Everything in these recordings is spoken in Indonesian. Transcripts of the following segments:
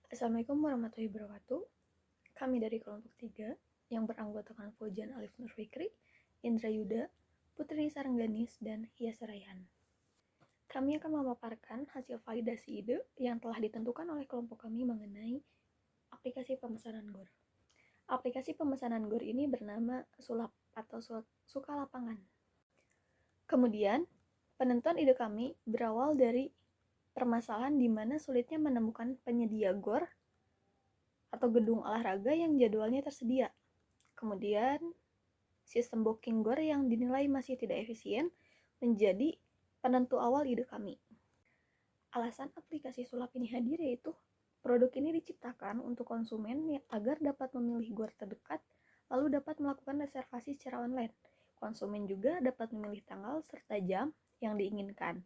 Assalamualaikum warahmatullahi wabarakatuh. Kami dari kelompok 3 yang beranggotakan Fojan Alif Nur Fikri, Indra Yuda, Putri Nisa Rengganis, dan Hias Raihan. Kami akan memaparkan hasil validasi ide yang telah ditentukan oleh kelompok kami mengenai aplikasi pemesanan GOR. Aplikasi pemesanan GOR ini bernama Sulap atau Suka Lapangan. Kemudian, penentuan ide kami berawal dari permasalahan di mana sulitnya menemukan penyedia GOR atau gedung olahraga yang jadwalnya tersedia. Kemudian, sistem booking GOR yang dinilai masih tidak efisien menjadi penentu awal ide kami. Alasan aplikasi sulap ini hadir yaitu produk ini diciptakan untuk konsumen agar dapat memilih GOR terdekat lalu dapat melakukan reservasi secara online. Konsumen juga dapat memilih tanggal serta jam yang diinginkan.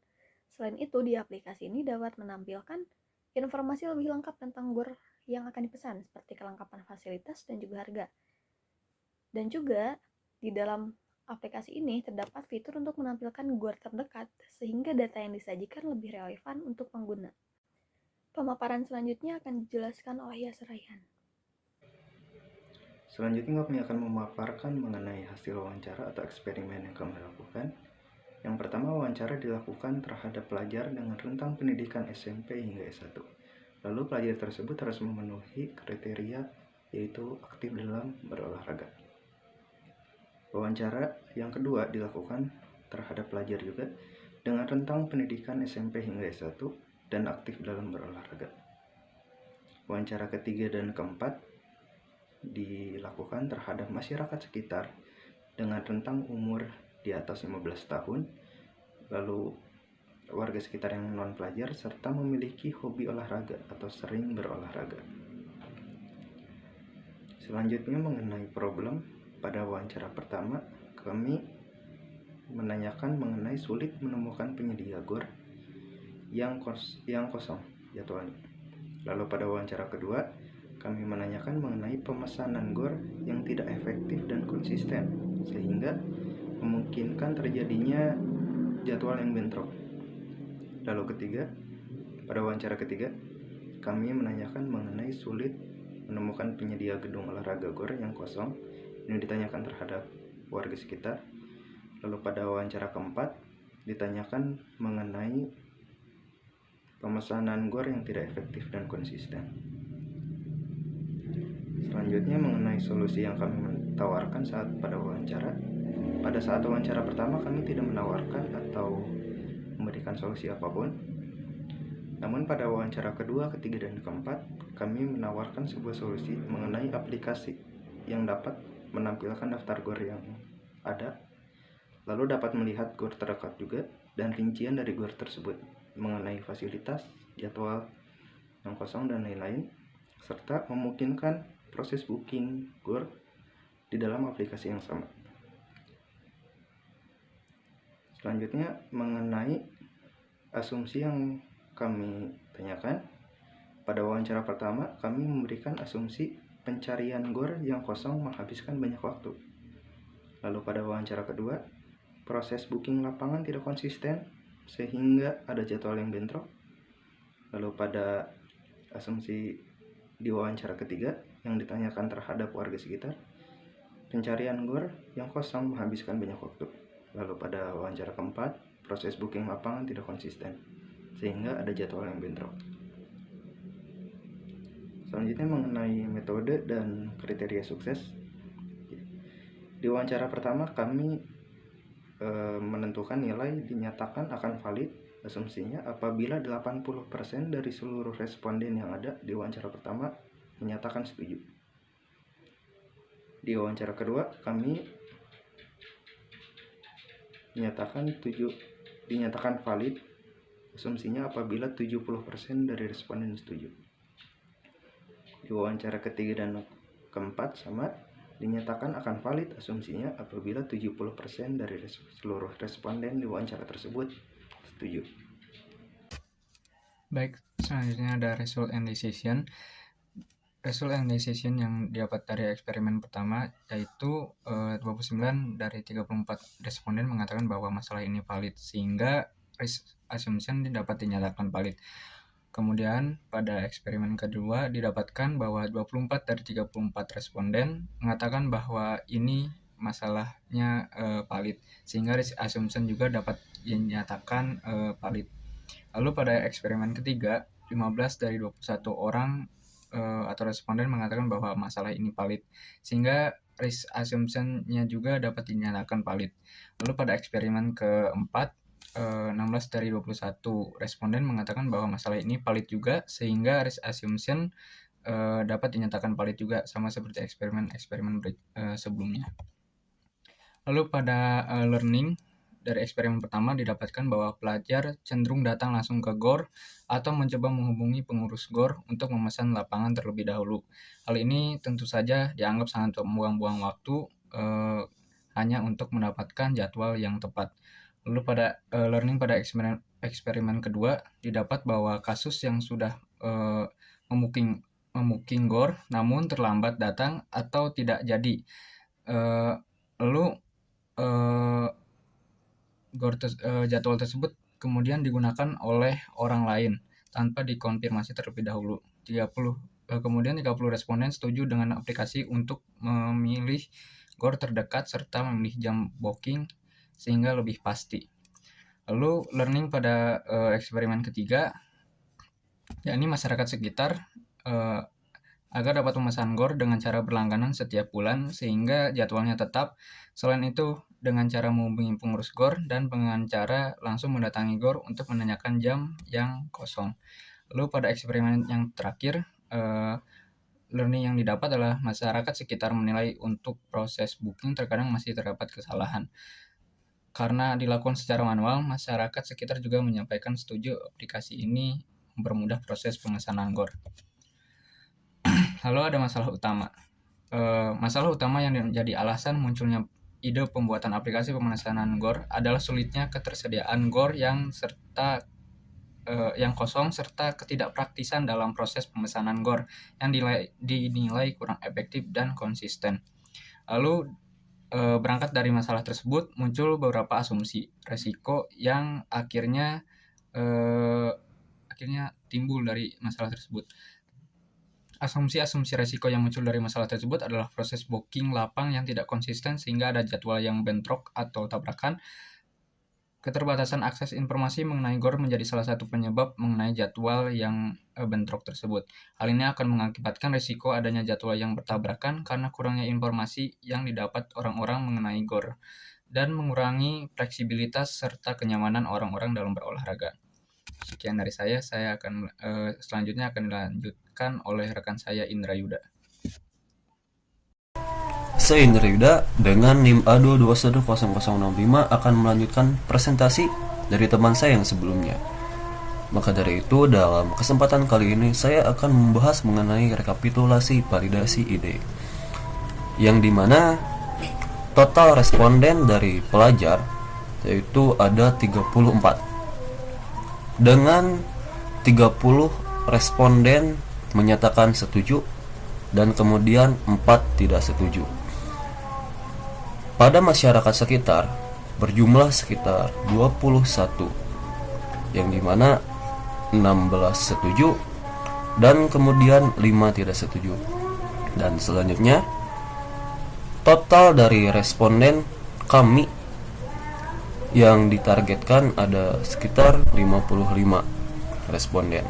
Selain itu, di aplikasi ini dapat menampilkan informasi lebih lengkap tentang GOR yang akan dipesan, seperti kelengkapan fasilitas dan juga harga. Dan juga di dalam aplikasi ini terdapat fitur untuk menampilkan GOR terdekat, sehingga data yang disajikan lebih relevan untuk pengguna. Pemaparan selanjutnya akan dijelaskan oleh Hias Raihan. Selanjutnya kami akan memaparkan mengenai hasil wawancara atau eksperimen yang kami lakukan. Yang pertama, wawancara dilakukan terhadap pelajar dengan rentang pendidikan SMP hingga S1. Lalu pelajar tersebut harus memenuhi kriteria yaitu aktif dalam berolahraga. Wawancara yang kedua dilakukan terhadap pelajar juga dengan rentang pendidikan SMP hingga S1 dan aktif dalam berolahraga. Wawancara ketiga dan keempat dilakukan terhadap masyarakat sekitar dengan rentang umur di atas 15 tahun, lalu warga sekitar yang non pelajar serta memiliki hobi olahraga atau sering berolahraga. Selanjutnya mengenai problem, pada wawancara pertama kami menanyakan mengenai sulit menemukan penyedia GOR yang kosong jadwalnya. Lalu pada wawancara kedua kami menanyakan mengenai pemesanan GOR yang tidak efektif dan konsisten sehingga memungkinkan terjadinya jadwal yang bentrok. Lalu pada wawancara ketiga kami menanyakan mengenai sulit menemukan penyedia gedung olahraga GOR yang kosong. Ini ditanyakan terhadap warga sekitar. Lalu pada wawancara keempat ditanyakan mengenai pemesanan GOR yang tidak efektif dan konsisten. Selanjutnya mengenai solusi yang kami tawarkan pada wawancara. Pada saat wawancara pertama kami tidak menawarkan atau memberikan solusi apapun. Namun pada wawancara kedua, ketiga, dan keempat kami menawarkan sebuah solusi mengenai aplikasi yang dapat menampilkan daftar GOR yang ada, lalu dapat melihat GOR terdekat juga dan rincian dari GOR tersebut mengenai fasilitas, jadwal yang kosong dan lain-lain, serta memungkinkan proses booking GOR di dalam aplikasi yang sama. Selanjutnya mengenai asumsi yang kami tanyakan. Pada wawancara pertama kami memberikan asumsi pencarian GOR yang kosong menghabiskan banyak waktu. Lalu pada wawancara kedua, proses booking lapangan tidak konsisten sehingga ada jadwal yang bentrok. Lalu pada asumsi di wawancara ketiga yang ditanyakan terhadap warga sekitar, pencarian GOR yang kosong menghabiskan banyak waktu. Lalu pada wawancara keempat, proses booking lapangan tidak konsisten sehingga ada jadwal yang bentrok. Selanjutnya mengenai metode dan kriteria sukses. Di wawancara pertama kami menentukan nilai dinyatakan akan valid asumsinya apabila 80% dari seluruh responden yang ada di wawancara pertama menyatakan setuju. Di wawancara kedua kami dinyatakan valid asumsinya apabila 70% dari responden setuju. Di wawancara ketiga dan keempat sama, dinyatakan akan valid asumsinya apabila 70% dari seluruh responden di wawancara tersebut setuju. Baik, selanjutnya ada result and decision. Result and decision yang didapat dari eksperimen pertama yaitu 29 dari 34 responden mengatakan bahwa masalah ini valid sehingga risk assumption dapat dinyatakan valid. Kemudian pada eksperimen kedua didapatkan bahwa 24 dari 34 responden mengatakan bahwa ini masalahnya valid, sehingga risk assumption juga dapat dinyatakan valid. Lalu pada eksperimen ketiga, 15 dari 21 orang atau responden mengatakan bahwa masalah ini valid, sehingga risk assumption-nya juga dapat dinyatakan valid. Lalu pada eksperimen keempat, 16 dari 21 responden mengatakan bahwa masalah ini valid juga, sehingga risk assumption dapat dinyatakan valid juga, sama seperti eksperimen sebelumnya. Lalu pada learning, dari eksperimen pertama didapatkan bahwa pelajar cenderung datang langsung ke GOR atau mencoba menghubungi pengurus GOR untuk memesan lapangan terlebih dahulu. Hal ini tentu saja dianggap sangat membuang-buang waktu hanya untuk mendapatkan jadwal yang tepat. Lalu pada learning pada eksperimen kedua didapat bahwa kasus yang sudah memuking GOR namun terlambat datang atau tidak jadi. Jadwal tersebut kemudian digunakan oleh orang lain tanpa dikonfirmasi terlebih dahulu. Kemudian 30 responden setuju dengan aplikasi untuk memilih GOR terdekat serta memilih jam booking sehingga lebih pasti. Lalu learning pada eksperimen ketiga, yakni masyarakat sekitar agar dapat memesan GOR dengan cara berlangganan setiap bulan sehingga jadwalnya tetap. Selain itu, dengan cara menghubungi pengurus GOR dan dengan cara langsung mendatangi GOR untuk menanyakan jam yang kosong. Lalu pada eksperimen yang terakhir, learning yang didapat adalah masyarakat sekitar menilai untuk proses booking terkadang masih terdapat kesalahan. Karena dilakukan secara manual, masyarakat sekitar juga menyampaikan setuju aplikasi ini mempermudah proses pemesanan GOR. Lalu ada masalah utama. Masalah utama yang menjadi alasan munculnya ide pembuatan aplikasi pemesanan GOR adalah sulitnya ketersediaan GOR yang kosong serta ketidakpraktisan dalam proses pemesanan GOR yang dinilai kurang efektif dan konsisten. Lalu berangkat dari masalah tersebut muncul beberapa asumsi resiko yang akhirnya timbul dari masalah tersebut. Asumsi-asumsi resiko yang muncul dari masalah tersebut adalah proses booking lapang yang tidak konsisten sehingga ada jadwal yang bentrok atau tabrakan. Keterbatasan akses informasi mengenai GOR menjadi salah satu penyebab mengenai jadwal yang bentrok tersebut. Hal ini akan mengakibatkan risiko adanya jadwal yang bertabrakan karena kurangnya informasi yang didapat orang-orang mengenai GOR dan mengurangi fleksibilitas serta kenyamanan orang-orang dalam berolahraga. Sekian dari saya akan selanjutnya akan dilanjutkan oleh rekan saya Indra Yuda. Saya Indra Yuda dengan NIM A2210065 akan melanjutkan presentasi dari teman saya yang sebelumnya. Maka dari itu, dalam kesempatan kali ini saya akan membahas mengenai rekapitulasi validasi ide, yang dimana total responden dari pelajar yaitu ada 34, dengan 30 responden menyatakan setuju dan kemudian 4 tidak setuju. Pada masyarakat sekitar berjumlah sekitar 21, yang dimana 16 setuju dan kemudian 5 tidak setuju. Dan selanjutnya total dari responden kami yang ditargetkan ada sekitar 55 responden.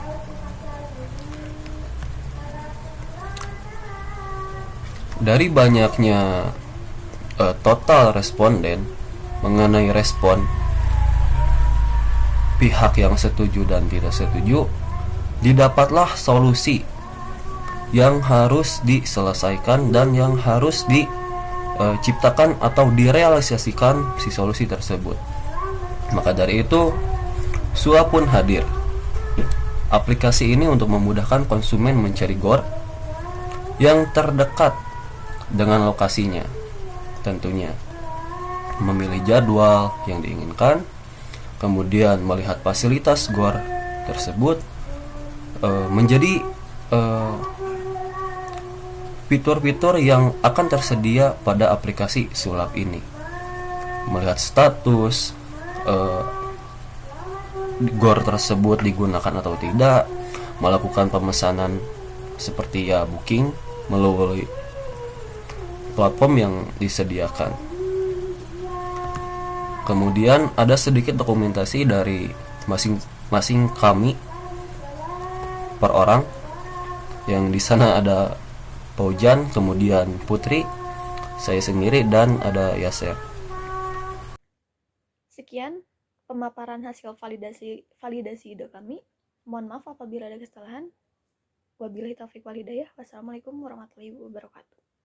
Dari banyaknya total responden mengenai respon pihak yang setuju dan tidak setuju, didapatlah solusi yang harus diselesaikan dan yang harus diciptakan atau direalisasikan si solusi tersebut. Maka dari itu, SUA pun hadir. Aplikasi ini untuk memudahkan konsumen mencari GOR yang terdekat dengan lokasinya. Tentunya memilih jadwal yang diinginkan, kemudian melihat fasilitas GOR tersebut, menjadi fitur-fitur yang akan tersedia pada aplikasi sulap ini. Melihat status GOR tersebut digunakan atau tidak, melakukan pemesanan seperti ya booking melalui platform yang disediakan. Kemudian ada sedikit dokumentasi dari masing-masing kami per orang, yang di sana ada Paujan, kemudian Putri, saya sendiri, dan ada Yaser. Sekian pemaparan hasil validasi ide kami. Mohon maaf apabila ada kesalahan. Wabillahi taufiq wal hidayah. Wassalamualaikum warahmatullahi wabarakatuh.